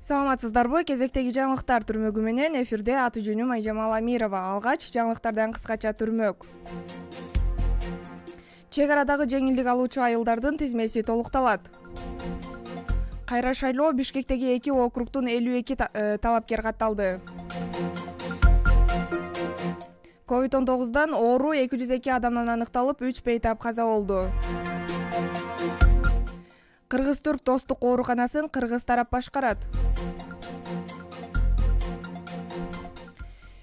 Саламатсыздарбы? Кезектеги жаңылыктар түрмөгү менен эфирде аты-жөнүм Айжамал Амирова. Алгач жаңылыктардан кыскача түрмөк. Чек арадагы жеңилдик алуучу айылдардын тизмеси толукталат. Кайра шайлоо Бишкектеги 2 округтун 52 талапкер катталды. COVID-19 оору 202 адамдан аныкталып, 3 бейтап каза болду. Кыргыз-түрк достук ооруканасын кыргыз тарап башкарат.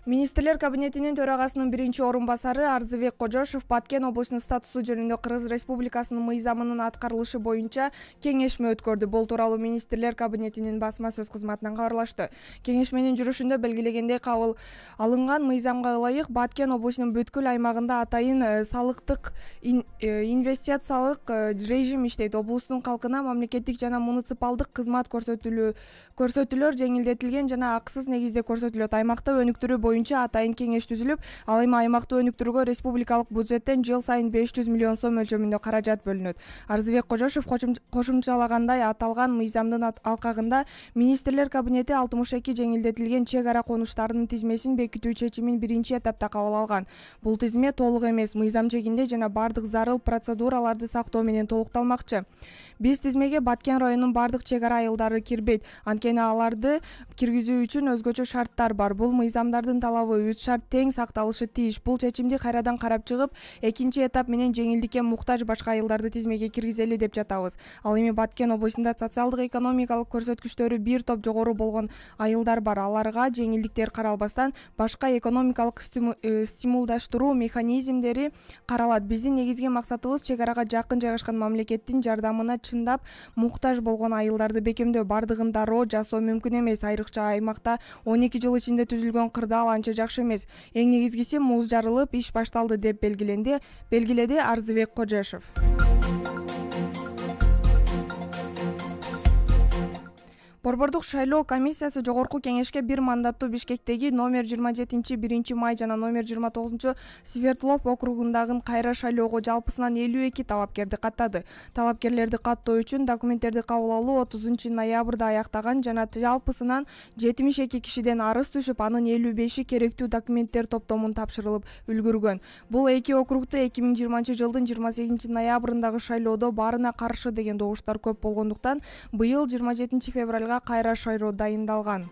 Министрлер кабинетинин төрагасынын биринчи орун басары Арзыбек Кожошов Баткен облусунун статусу жөнүндө Кыргыз Республикасынын мыйзамынын аткарылышы боюнча кеңешме өткөрдү. Бул тууралуу Министрлер кабинетинин басма сөз кызматынан кабарлашты. Кеңешменин жүрүшүндө белгилегендей кабыл алынган мыйзамга ылайык Баткен облусунун бүткүл аймагында атайын салыктык инвестициялык режим иштейт. Облустун калкына мамлекеттик жана муниципалдык кызмат көрсөтүүлөр жеңилдетилген жана акысыз негизде көрсөтүлөт. Аймакта өнүктүрүү боюнча атайын кеңеш түзүлүп, ал эми аймакты өнүктүрүүгө республикалык бюджеттен жыл сайын 500 миллион сом мөлчөрүндө каражат бөлүнөт. Арзыбек Кожошов кошумчалагандай, аталган мыйзамдын алкагында Министрлер кабинети 62 жеңилдетилген чек ара конуштарынын тизмесин бекитүү чечимин биринчи этапта кабыл алган. Бул тизме толук эмес, мыйзам чегинде жана бардык зарыл процедураларды сактоо менен толукталмакчы. Биз тизмеге Баткен районунун бардык чек ара айылдары кирбейт, анткени аларды киргизүү үчүн өзгөчө шарттар бар. Бул мыйзамдардын талабы 3 шарт тең сакталышы тийиш. Бул чечимди кайрадан карап чыгып, экинчи этап менен жеңилдикке муктаж башка айылдарды тизмеге киргизели деп жатабыз. Ал эми Баткен облусунда социалдык экономикалык көрсөткүчтөрү бир топ жогору болгон айылдар бар. Аларга жеңилдиктер каралбастан башка экономикалык стимулдаштыруу механизмдери каралат. Биздин негизги максатыбыз чек арага жакын жайгашкан мамлекеттин жардамына чындап муктаж болгон айылдарды бекемдөө. Бардыгын дароо жасоо мүмкүн эмес. Айрыкча аймакта 12 жыл ичинде түзүлгөн кырдаал анча жакшы эмес. Эң негизгиси муз жарылып, иш башталды деп белгиледи Арзыбек Кожошов. Борбордук шайлоо комиссиясы жогорку кеңешке бир мандаттуу Бишкектеги номер 27 1 май жана номер 29 Свердлов округундагы кайра шайлоого жалпысынан 52 талапкерди каттады. Талапкерлерди каттоо үчүн документтерди кабыл алуу 30 ноябрда аяктаган жана жалпысынан 72 кишиден арыз түшүп, анын 55-и керектүү документтер топтомун тапшырылып үлгүргөн. Бул эки округда 2020 жылдын 28 ноябрындагы шайлоодо баарына каршы деген добуштар көп болгондуктан быйыл 27 февралга кайра шайлоо дайындалган.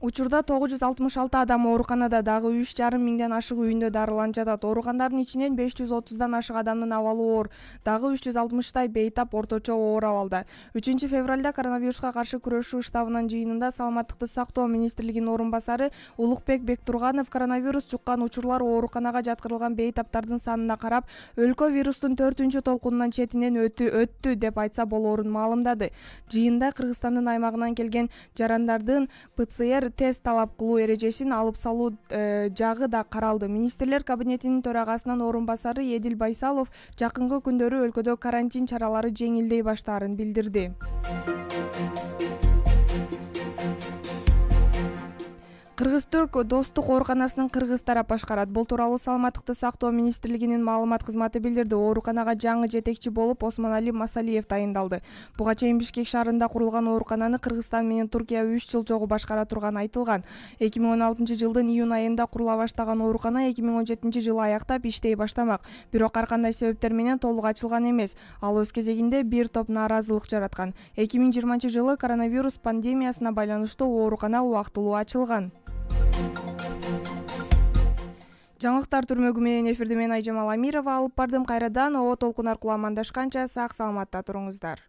Учурда 966 адам ооруканада, дагы 3,5 миңден ашык үйүндө дарыланып жатат. Оорукандардын ичинен 530дан ашык адамдын абалы оор, дагы 360 бейтап орточо оор абалда. 3 февралда коронавируска каршы күрөшүү штабынын жыйынында Саламаттыкты сактоо министрлигинин орун басары Улукбек Бектурганов коронавирус жуккан учурлар ооруканага жаткырылган бейтаптардын санына карап, өлкө вирустун 4-чү толкунунан четинен өттү деп айтса болоорун маалымдады. Жыйында Кыргызстандын аймагынан келген жарандардын ПЦР тест талап кылуу эрежесин алып салуу жагы да каралды. Министрлер кабинетинин төрагасынын орун басары Эдил Байсалов жакынкы күндөрү өлкөдө карантин чаралары жеңилдей баштаарын билдирди. Кыргыз-түрк достук ооруканасынын кыргыз тарап башкарат. Бул тууралуу Саламаттыкты сактоо министрлигинин маалымат кызматы билдирди. Ооруканага жаңы жетекчи болуп Осмонали Масалиев дайындалды. Буга чейин Бишкек шаарында курулган оорукананы Кыргызстан менен Туркия 3 жыл жогу башкара турганы айтылган. 2016 жылдын июнь айында курула баштаган оорукана 2017 жылы аяктап иштей баштамак. Бирок ар кандай себептер менен толук ачылган эмес. Ал өз кезегинде бир топ нааразылык жараткан. 2020 жылы коронавирус пандемиясына байланыштуу оорукана убактылуу ачылган. Жаңылыктар түрмөгү менен эфирди мен Айжамал Амирова алып бардым. Кайрадан оо толкун аркылуу амандашканча сак саламатта туруңуздар.